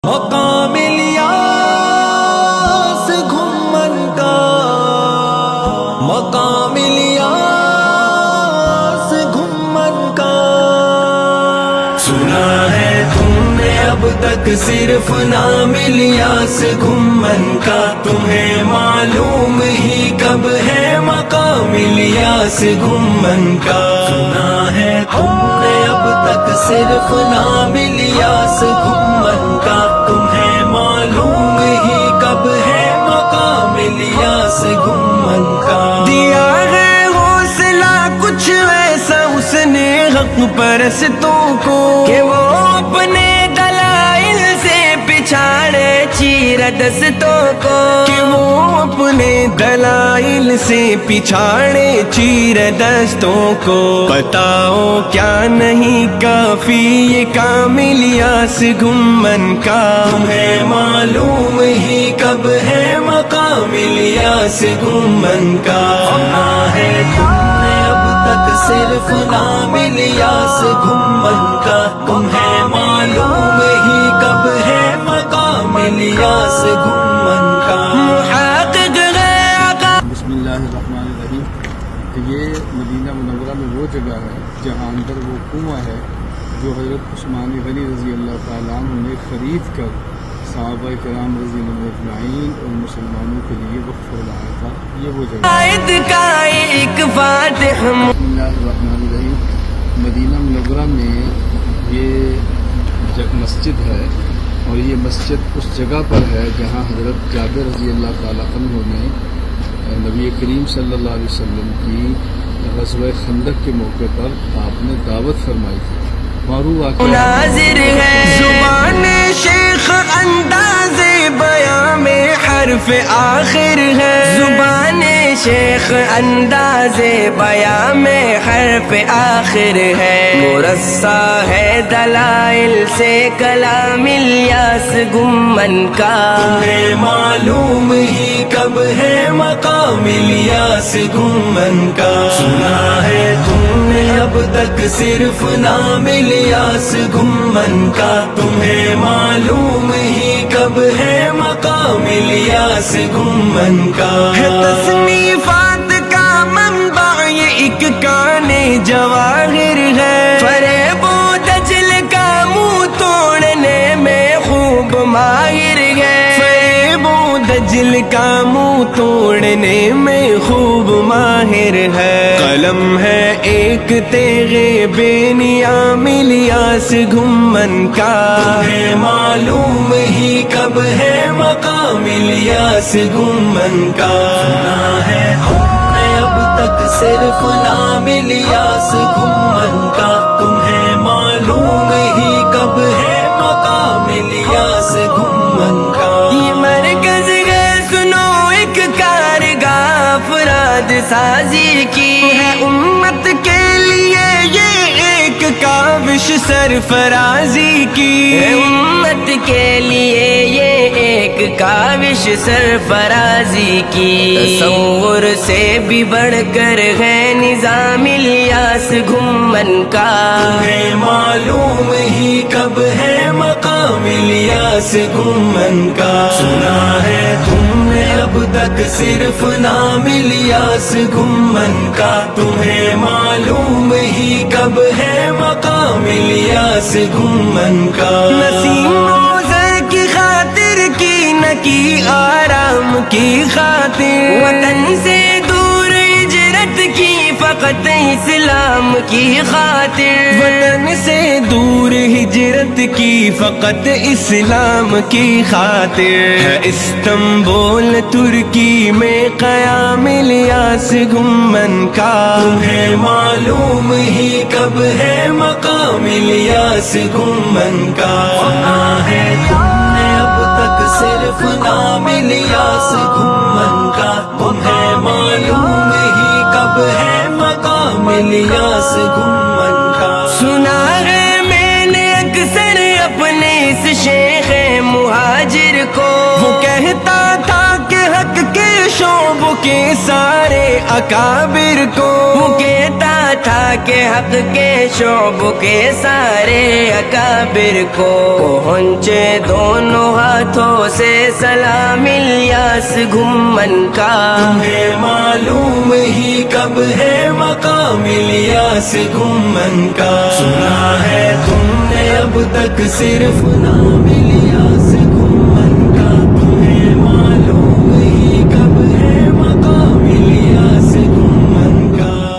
مقام الیاس گھمن کا، مقام الیاس گھمن کا، سنا ہے تم نے اب تک صرف نام الیاس گھمن کا، تمہیں معلوم ہی کب ہے مقام الیاس گھمن کا، سنا ہے تم نے اب تک صرف نام الیاس گھمن کا، تمہیں معلوم ہی کب ہے مقام الیاس گھمن کا، دیا ہے حوصلہ کچھ ایسا اس نے حق پرستوں کو کہ وہ اپنے دلائل سے پچھاڑے چیر دستوں کو، کہ وہ اپنے دلائل سے پچھاڑے چیر دستوں کو، بتاؤ کیا نہیں کافی یہ کام الیاس گھمن کا، تمہیں معلوم ہی کب ہے مقام الیاس گھمن کا، سنا ہے تم نے اب تک صرف نام الیاس گھمن کا، تمہیں معلوم ہی کب ہے مقام الیاس گھمن کا، محقق ہے آقا۔ بسم اللہ الرحمن الرحیم۔ کہ یہ مدینہ منورہ میں وہ جگہ ہے جہاں اندر وہ کنواں ہے جو حضرت عثمان غنی رضی اللہ تعالیٰ عنہ نے خرید کر صحابہ کرام رضی اللہ اجمعین اور مسلمانوں کے لیے وقف فرمایا تھا، یہ وہ جگہ ہے۔ بسم اللہ الرحمن الرحیم۔ مدینہ منورہ میں یہ مسجد ہے، اور یہ مسجد اس جگہ پر ہے جہاں حضرت جابر رضی اللہ تعالیٰ عنہ نے نبی کریم صلی اللہ علیہ وسلم کی غزوہ خندق کے موقع پر آپ نے دعوت فرمائی تھی۔ ناظر ہے زبان شیخ انداز بیاں میں حرف آخر ہے، زبان شیخ انداز بیاں میں حرف آخر ہے، مرصع ہے دلائل سے کلام الیاس گھمن کا، تمہیں معلوم ہی کب ہے مقام الیاس گھمن کا، سنا ہے تم نے اب تک صرف نام الیاس گھمن کا، تمہیں معلوم ہی کب ہے مقام الیاس گھمن کا، ہے تصنیفات کا منبع یہ ایک کان جواہر ہے، فریب و دجل کا منہ توڑنے میں خوب ماہر ہے، فریب و دجل کا منہ توڑنے میں خوب ماہر ہے، قلم ہے ایک تیغے بے نیام الیاس گھمن کا، تمہیں معلوم ہی کب ہے مقام الیاس گھمن کا، سنا ہے تم نے اب تک صرف نام الیاس گھمن کا، تمہیں معلوم ہی کب ہے مقام الیاس گھمن کا، یہ مرکز ہے سنو ایک کارگاہ افراد سازی کی ہے، امت کے لیے یہ ایک کاوش سرفرازی کی ہے، امت کے لیے یہ ایک کاوش سرفرازی کی، تصور سے بھی بڑھ کر ہے نظام الیاس گھمن کا، تمہیں معلوم ہی کب ہے مقام الیاس گھمن کا، سنا ہے تم نے اب تک صرف نام الیاس گھمن کا، تمہیں معلوم ہی کب ہے مقام الیاس گھمن کا، نسیم روزہ کی خاطر کی نہ کی آرام کی خاطر، وطن سے دور ہجرت کی فقط اسلام کی خاطر، وطن سے دور ہجرت کی فقط اسلام کی خاطر، ہے استنبول ترکی میں قیام الیاس گھمن کا، تمہیں معلوم ہی کب ہے مقام الیاس گھمن کا، سنا ہے تم نے اب تک صرف نام الیاس گھمن کا، تمہیں معلوم ہی کب ہے مقام الیاس گھمن کا، سنا ہے میں نے اکثر اپنے اس شیخ مہاجر کو، وہ کہتا تھا کہ حق کے شعب کے سارے اکابر کو، وہ کہتا تھا کہ حق کے شعب کے سارے اکابر کو، پہنچے دونوں ہاتھوں سے سلام الیاس گھمن کا۔ تمہیں معلوم ہی کب ہے مقام الیاس گھمن کا، سنا ہے تم نے اب تک صرف نام الیاس